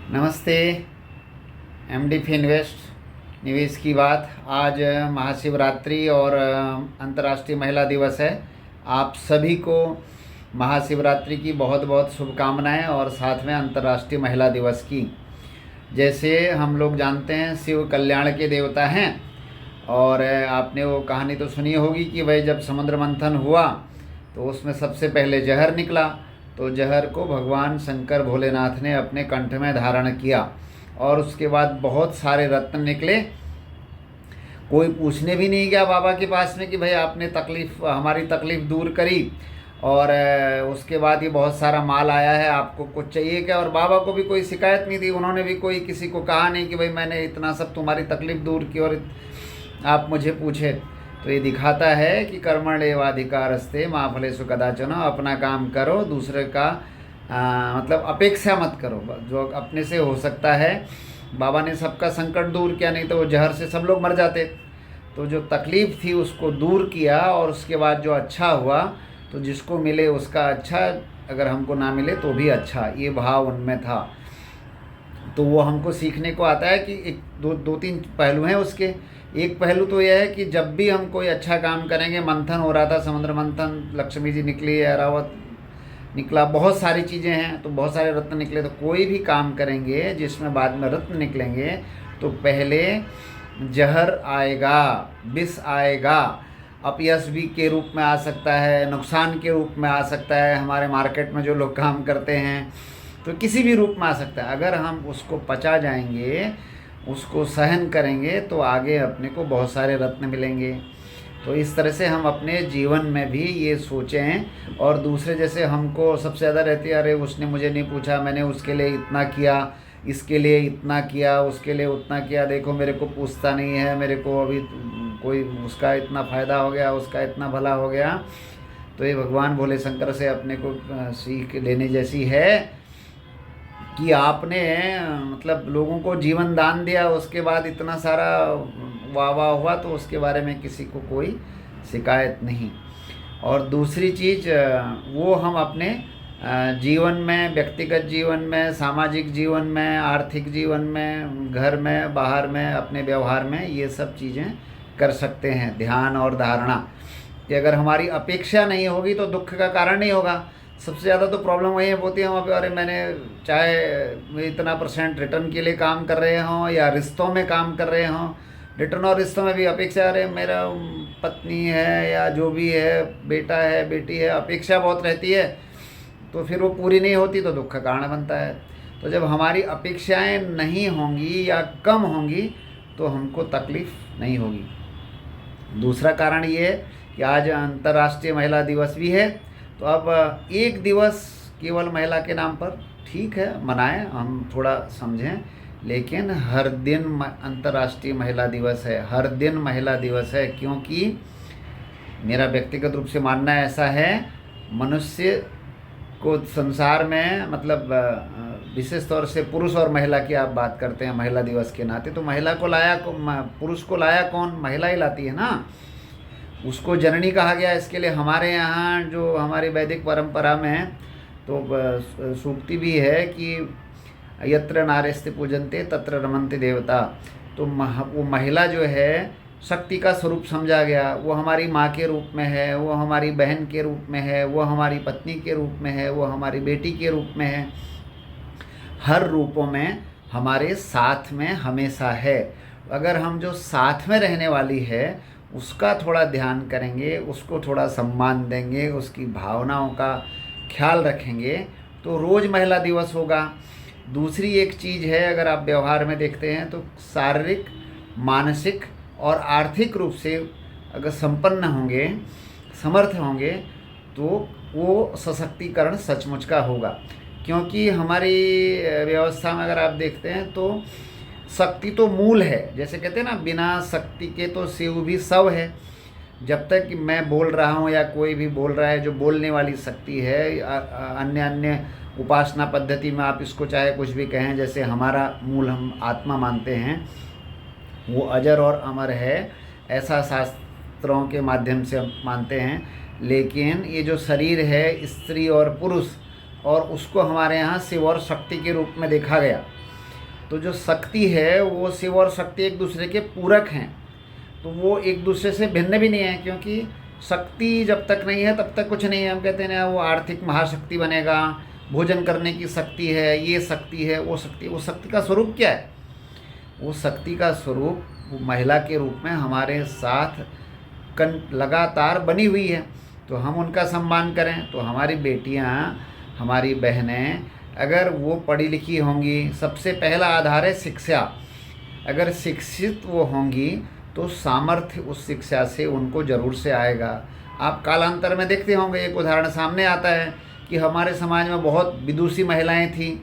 नमस्ते। MD Finvest निवेश की बात। आज महाशिवरात्रि और अंतर्राष्ट्रीय महिला दिवस है। आप सभी को महाशिवरात्रि की बहुत बहुत शुभकामनाएं और साथ में अंतर्राष्ट्रीय महिला दिवस की। जैसे हम लोग जानते हैं शिव कल्याण के देवता हैं और आपने वो कहानी तो सुनी होगी कि भाई जब समुद्र मंथन हुआ तो उसमें सबसे पहले जहर निकला, तो जहर को भगवान शंकर भोलेनाथ ने अपने कंठ में धारण किया और उसके बाद बहुत सारे रत्न निकले। कोई पूछने भी नहीं गया बाबा के पास में कि भाई आपने हमारी तकलीफ़ दूर करी और उसके बाद ये बहुत सारा माल आया है, आपको कुछ चाहिए क्या। और बाबा को भी कोई शिकायत नहीं थी, उन्होंने भी कोई किसी को कहा नहीं कि भाई मैंने इतना सब तुम्हारी तकलीफ़ दूर की और आप मुझे पूछे। तो ये दिखाता है कि कर्मण्येवाधिकारस्ते मा फलेषु कदाचन, अपना काम करो, दूसरे का मतलब अपेक्षा मत करो जो अपने से हो सकता है। बाबा ने सबका संकट दूर किया, नहीं तो वो जहर से सब लोग मर जाते। तो जो तकलीफ़ थी उसको दूर किया और उसके बाद जो अच्छा हुआ तो जिसको मिले उसका अच्छा, अगर हमको ना मिले तो भी अच्छा, ये भाव उनमें था। तो वो हमको सीखने को आता है कि एक दो तीन पहलू हैं उसके। एक पहलू तो यह है कि जब भी हम कोई अच्छा काम करेंगे, मंथन हो रहा था, समुद्र मंथन, लक्ष्मी जी निकली, ऐरावत निकला, बहुत सारी चीज़ें हैं, तो बहुत सारे रत्न निकले। तो कोई भी काम करेंगे जिसमें बाद में रत्न निकलेंगे तो पहले जहर आएगा, विष आएगा, अपयश भी के रूप में आ सकता है, नुकसान के रूप में आ सकता है। हमारे मार्केट में जो लोग काम करते हैं तो किसी भी रूप में आ सकता है। अगर हम उसको पचा जाएंगे, उसको सहन करेंगे तो आगे अपने को बहुत सारे रत्न मिलेंगे। तो इस तरह से हम अपने जीवन में भी ये सोचें। और दूसरे जैसे हमको सबसे ज़्यादा रहती है, अरे उसने मुझे नहीं पूछा, मैंने उसके लिए इतना किया, इसके लिए इतना किया, उसके लिए उतना किया, देखो मेरे को पूछता नहीं है, मेरे को अभी कोई उसका इतना फ़ायदा हो गया, उसका इतना भला हो गया। तो ये भगवान भोले शंकर से अपने को सीख लेने जैसी है कि आपने मतलब लोगों को जीवन दान दिया, उसके बाद इतना सारा वाह वाह हुआ तो उसके बारे में किसी को कोई शिकायत नहीं। और दूसरी चीज़ वो हम अपने जीवन में, व्यक्तिगत जीवन में, सामाजिक जीवन में, आर्थिक जीवन में, घर में, बाहर में, अपने व्यवहार में ये सब चीज़ें कर सकते हैं। ध्यान और धारणा कि अगर हमारी अपेक्षा नहीं होगी तो दुख का कारण नहीं होगा। सबसे ज़्यादा तो प्रॉब्लम वही होती है वहाँ पे, अरे मैंने चाहे इतना % रिटर्न के लिए काम कर रहे हों या रिश्तों में काम कर रहे हों, रिटर्न और रिश्तों में भी अपेक्षा, अरे मेरा पत्नी है या जो भी है, बेटा है, बेटी है, अपेक्षा बहुत रहती है, तो फिर वो पूरी नहीं होती तो दुख का कारण बनता है। तो जब हमारी अपेक्षाएं नहीं होंगी या कम होंगी तो हमको तकलीफ़ नहीं होगी। दूसरा कारण ये है कि आज अंतर्राष्ट्रीय महिला दिवस भी है, तो अब एक दिवस केवल महिला के नाम पर ठीक है मनाएं, हम थोड़ा समझें, लेकिन हर दिन अंतर्राष्ट्रीय महिला दिवस है, हर दिन महिला दिवस है। क्योंकि मेरा व्यक्तिगत रूप से मानना ऐसा है, मनुष्य को संसार में मतलब विशेष तौर से पुरुष और महिला की आप बात करते हैं महिला दिवस के नाते, तो महिला को लाया पुरुष को लाया कौन? महिला ही लाती है ना। उसको जननी कहा गया। इसके लिए हमारे यहाँ जो हमारी वैदिक परंपरा में है तो सूक्ति भी है कि यत्र नार्यस्ते पूजन्ते तत्र रमन्ते देवता। तो वो महिला जो है शक्ति का स्वरूप समझा गया। वो हमारी माँ के रूप में है, वो हमारी बहन के रूप में है, वो हमारी पत्नी के रूप में है, वो हमारी बेटी के रूप में है। हर रूपों में हमारे साथ में हमेशा है। अगर हम जो साथ में रहने वाली है उसका थोड़ा ध्यान करेंगे, उसको थोड़ा सम्मान देंगे, उसकी भावनाओं का ख्याल रखेंगे तो रोज़ महिला दिवस होगा। दूसरी एक चीज़ है, अगर आप व्यवहार में देखते हैं तो शारीरिक, मानसिक और आर्थिक रूप से अगर संपन्न होंगे, समर्थ होंगे तो वो सशक्तिकरण सचमुच का होगा। क्योंकि हमारी व्यवस्था में अगर आप देखते हैं तो शक्ति तो मूल है, जैसे कहते हैं ना, बिना शक्ति के तो शिव भी शव है। जब तक कि मैं बोल रहा हूँ या कोई भी बोल रहा है, जो बोलने वाली शक्ति है, अन्य अन्य उपासना पद्धति में आप इसको चाहे कुछ भी कहें, जैसे हमारा मूल हम आत्मा मानते हैं वो अजर और अमर है, ऐसा शास्त्रों के माध्यम से हम मानते हैं। लेकिन ये जो शरीर है, स्त्री और पुरुष, और उसको हमारे यहाँ शिव और शक्ति के रूप में देखा गया। तो जो शक्ति है वो शिव और शक्ति एक दूसरे के पूरक हैं, तो वो एक दूसरे से भिन्न भी नहीं है, क्योंकि शक्ति जब तक नहीं है तब तक कुछ नहीं है। हम कहते हैं ना वो आर्थिक महाशक्ति बनेगा, भोजन करने की शक्ति है, ये शक्ति है, वो शक्ति। वो शक्ति का स्वरूप क्या है? वो शक्ति का स्वरूप वो महिला के रूप में हमारे साथ लगातार बनी हुई है, तो हम उनका सम्मान करें। तो हमारी बेटियां, हमारी बहनें अगर वो पढ़ी लिखी होंगी, सबसे पहला आधार है शिक्षा। अगर शिक्षित वो होंगी तो सामर्थ्य उस शिक्षा से उनको ज़रूर से आएगा। आप कालांतर में देखते होंगे, एक उदाहरण सामने आता है कि हमारे समाज में बहुत विदुषी महिलाएं थीं।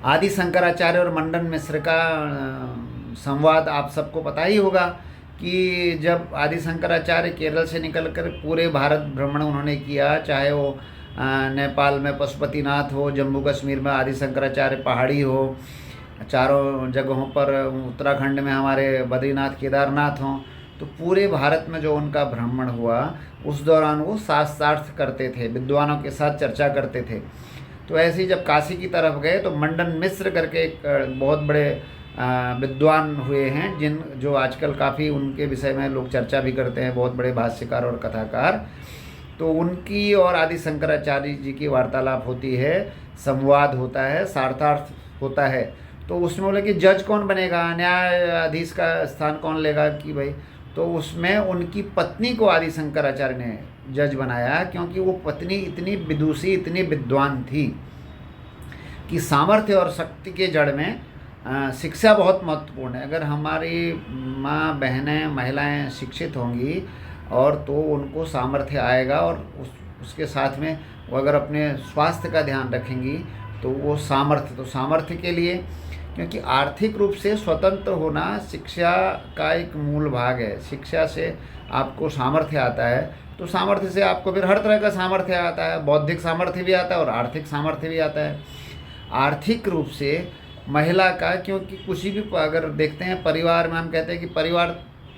आदि शंकराचार्य और मंडन मिश्र का संवाद आप सबको पता ही होगा कि जब आदि शंकराचार्य केरल से निकलकर पूरे भारत भ्रमण उन्होंने किया, चाहे वो नेपाल में पशुपतिनाथ हो, जम्मू कश्मीर में आदि शंकराचार्य पहाड़ी हो, चारों जगहों पर उत्तराखंड में हमारे बद्रीनाथ केदारनाथ हों, तो पूरे भारत में जो उनका भ्रमण हुआ उस दौरान वो शास्त्रार्थ करते थे, विद्वानों के साथ चर्चा करते थे। तो ऐसे ही जब काशी की तरफ गए तो मंडन मिश्र करके एक बहुत बड़े विद्वान हुए हैं, जो आजकल काफ़ी उनके विषय में लोग चर्चा भी करते हैं, बहुत बड़े भाष्यकार और कथाकार। तो उनकी और आदि शंकराचार्य जी की वार्तालाप होती है, संवाद होता है, सार्थार्थ होता है। तो उसमें बोले कि जज कौन बनेगा, न्यायाधीश का स्थान कौन लेगा कि भाई, तो उसमें उनकी पत्नी को आदि शंकराचार्य ने जज बनाया, क्योंकि वो पत्नी इतनी विदुषी, इतनी विद्वान थी कि सामर्थ्य और शक्ति के जड़ में शिक्षा बहुत महत्वपूर्ण है। अगर हमारी माँ बहनें महिलाएं शिक्षित होंगी और तो उनको सामर्थ्य आएगा, और उसके साथ में वो अगर अपने स्वास्थ्य का ध्यान रखेंगी तो वो सामर्थ्य के लिए, क्योंकि आर्थिक रूप से स्वतंत्र होना शिक्षा का एक मूल भाग है। शिक्षा से आपको सामर्थ्य आता है, तो सामर्थ्य से आपको फिर हर तरह का सामर्थ्य आता है, बौद्धिक सामर्थ्य भी आता है और आर्थिक सामर्थ्य भी आता है। आर्थिक रूप से महिला का, क्योंकि कुछ भी अगर देखते हैं परिवार में, हम कहते हैं कि परिवार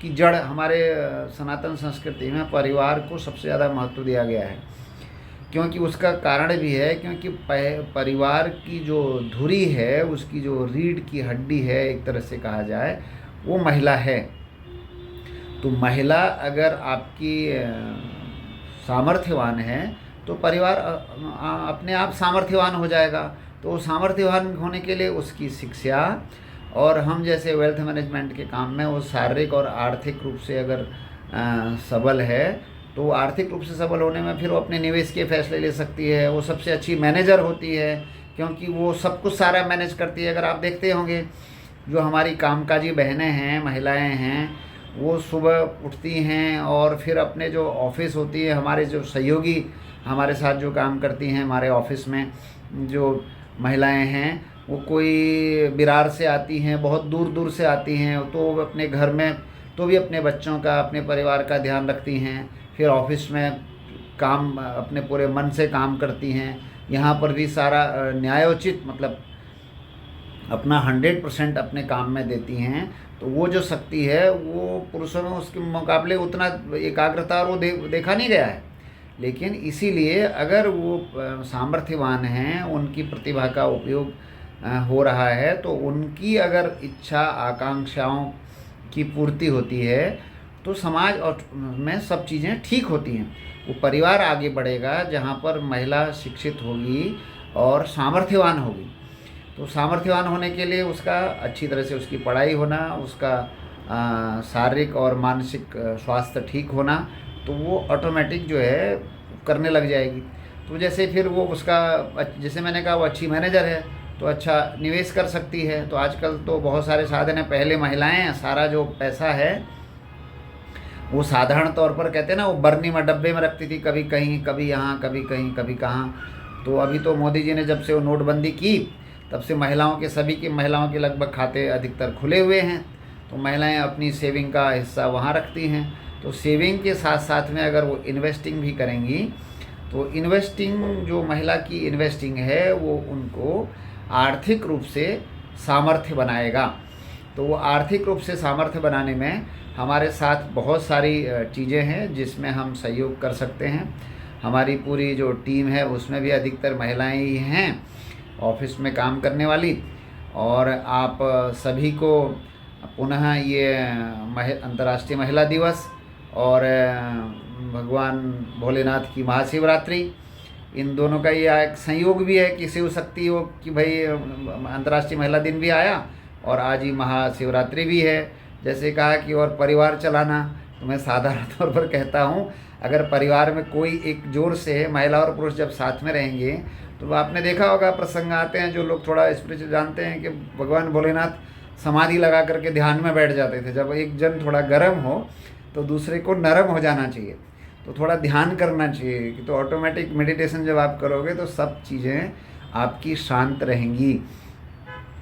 की जड़, हमारे सनातन संस्कृति में परिवार को सबसे ज़्यादा महत्व दिया गया है, क्योंकि उसका कारण भी है, क्योंकि परिवार की जो धुरी है, उसकी जो रीढ़ की हड्डी है एक तरह से कहा जाए, वो महिला है। तो महिला अगर आपकी सामर्थ्यवान है तो परिवार अपने आप सामर्थ्यवान हो जाएगा। तो सामर्थ्यवान होने के लिए उसकी शिक्षा, और हम जैसे वेल्थ मैनेजमेंट के काम में वो शारीरिक और आर्थिक रूप से अगर सबल है, तो आर्थिक रूप से सबल होने में फिर वो अपने निवेश के फैसले ले सकती है। वो सबसे अच्छी मैनेजर होती है, क्योंकि वो सब कुछ सारा मैनेज करती है। अगर आप देखते होंगे जो हमारी कामकाजी बहनें हैं, महिलाएं हैं, वो सुबह उठती हैं और फिर अपने जो ऑफिस होती है, हमारे जो सहयोगी हमारे साथ जो काम करती हैं, हमारे ऑफिस में जो महिलाएं हैं, वो कोई बिरार से आती हैं, बहुत दूर दूर से आती हैं, तो अपने घर में तो भी अपने बच्चों का, अपने परिवार का ध्यान रखती हैं, फिर ऑफिस में काम अपने पूरे मन से काम करती हैं। यहाँ पर भी सारा न्यायोचित, मतलब अपना 100% अपने काम में देती हैं। तो वो जो शक्ति है वो पुरुषों में उसके मुकाबले उतना एकाग्रता और वो देखा नहीं गया है। लेकिन इसीलिए अगर वो सामर्थ्यवान हैं, उनकी प्रतिभा का उपयोग हो रहा है, तो उनकी अगर इच्छा आकांक्षाओं की पूर्ति होती है तो समाज और में सब चीज़ें ठीक होती हैं। वो परिवार आगे बढ़ेगा जहाँ पर महिला शिक्षित होगी और सामर्थ्यवान होगी। तो सामर्थ्यवान होने के लिए उसका अच्छी तरह से उसकी पढ़ाई होना, उसका शारीरिक और मानसिक स्वास्थ्य ठीक होना, तो वो ऑटोमेटिक जो है करने लग जाएगी। तो जैसे फिर वो उसका, जैसे मैंने कहा, वो अच्छी मैनेजर है तो अच्छा निवेश कर सकती है। तो आजकल तो बहुत सारे साधन हैं। पहले महिलाएं सारा जो पैसा है वो साधारण तौर पर कहते हैं ना, वो बरनी में डब्बे में रखती थी, कभी कहीं, कभी यहाँ, कभी कहीं, कभी कहाँ। तो अभी तो मोदी जी ने जब से वो नोटबंदी की तब से महिलाओं के, सभी की महिलाओं के लगभग खाते अधिकतर खुले हुए हैं। तो महिलाएं अपनी सेविंग का हिस्सा वहाँ रखती हैं। तो सेविंग के साथ साथ में अगर वो इन्वेस्टिंग भी करेंगी, तो इन्वेस्टिंग, जो महिला की इन्वेस्टिंग है, वो उनको आर्थिक रूप से सामर्थ्य बनाएगा। तो वो आर्थिक रूप से सामर्थ्य बनाने में हमारे साथ बहुत सारी चीज़ें हैं जिसमें हम सहयोग कर सकते हैं। हमारी पूरी जो टीम है उसमें भी अधिकतर महिलाएं ही हैं ऑफिस में काम करने वाली। और आप सभी को पुनः ये अंतर्राष्ट्रीय महिला दिवस और भगवान भोलेनाथ की महाशिवरात्रि, इन दोनों का ये एक संयोग भी है कि शिव शक्ति हो कि भाई अंतर्राष्ट्रीय महिला दिन भी आया और आज ही महाशिवरात्रि भी है। जैसे कहा कि और परिवार चलाना, तो मैं साधारण तौर पर कहता हूँ, अगर परिवार में कोई एक जोर से महिला और पुरुष जब साथ में रहेंगे तो आपने देखा होगा प्रसंग आते हैं, जो लोग थोड़ा स्पिरिचुअल जानते हैं कि भगवान भोलेनाथ समाधि लगा करके ध्यान में बैठ जाते थे। जब एक जन थोड़ा गर्म हो तो दूसरे को नरम हो जाना चाहिए, तो थोड़ा ध्यान करना चाहिए कि तो ऑटोमेटिक मेडिटेशन जब आप करोगे तो सब चीज़ें आपकी शांत रहेंगी।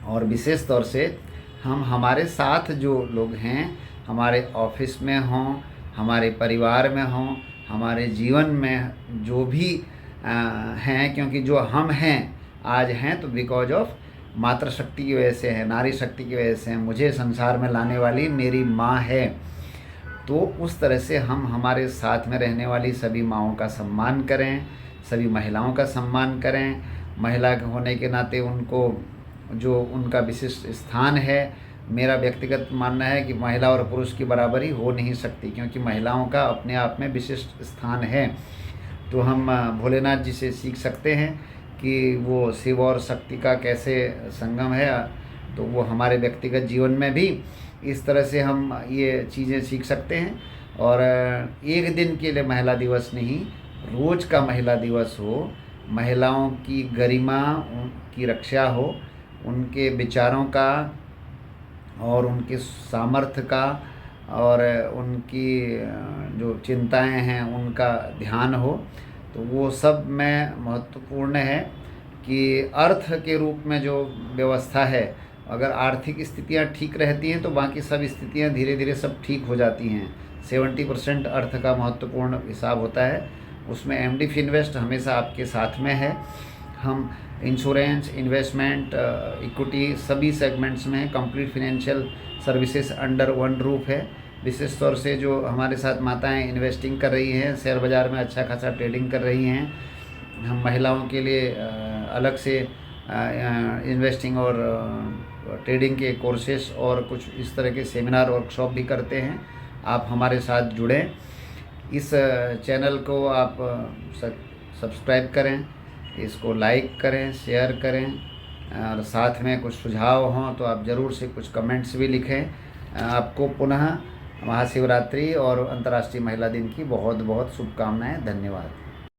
और विशेष तौर से हम हमारे साथ जो लोग हैं, हमारे ऑफिस में हों, हमारे परिवार में हों, हमारे जीवन में जो भी हैं, क्योंकि जो हम हैं आज हैं तो बिकॉज ऑफ मातृशक्ति की वजह से है, नारी शक्ति की वजह से है, मुझे संसार में लाने वाली मेरी माँ है। तो उस तरह से हम हमारे साथ में रहने वाली सभी माँओं का सम्मान करें, सभी महिलाओं का सम्मान करें। महिला होने के नाते उनको जो उनका विशिष्ट स्थान है, मेरा व्यक्तिगत मानना है कि महिला और पुरुष की बराबरी हो नहीं सकती, क्योंकि महिलाओं का अपने आप में विशिष्ट स्थान है। तो हम भोलेनाथ जी से सीख सकते हैं कि वो शिव और शक्ति का कैसे संगम है, तो वो हमारे व्यक्तिगत जीवन में भी इस तरह से हम ये चीज़ें सीख सकते हैं। और एक दिन के लिए महिला दिवस नहीं, रोज़ का महिला दिवस हो, महिलाओं की गरिमा की रक्षा हो, उनके विचारों का और उनके सामर्थ्य का और उनकी जो चिंताएं हैं उनका ध्यान हो, तो वो सब में महत्वपूर्ण है कि अर्थ के रूप में जो व्यवस्था है, अगर आर्थिक स्थितियां ठीक रहती हैं तो बाकी सब स्थितियां धीरे धीरे सब ठीक हो जाती हैं। 70% अर्थ का महत्वपूर्ण हिसाब होता है, उसमें एमडी फिनवेस्ट हमेशा आपके साथ में है। हम इंश्योरेंस, इन्वेस्टमेंट, इक्विटी सभी सेगमेंट्स में complete financial services under one roof है। विशेष तौर से जो हमारे साथ माताएं इन्वेस्टिंग कर रही हैं, शेयर बाज़ार में अच्छा खासा ट्रेडिंग कर रही हैं, हम महिलाओं के लिए अलग से इन्वेस्टिंग और ट्रेडिंग के कोर्सेस और कुछ इस तरह के सेमिनार वर्कशॉप भी करते हैं। आप हमारे साथ जुड़ें, इस चैनल को आप सब्सक्राइब करें, इसको लाइक करें, शेयर करें, और साथ में कुछ सुझाव हों तो आप ज़रूर से कुछ कमेंट्स भी लिखें। आपको पुनः महाशिवरात्रि और अंतर्राष्ट्रीय महिला दिन की बहुत बहुत शुभकामनाएं। धन्यवाद।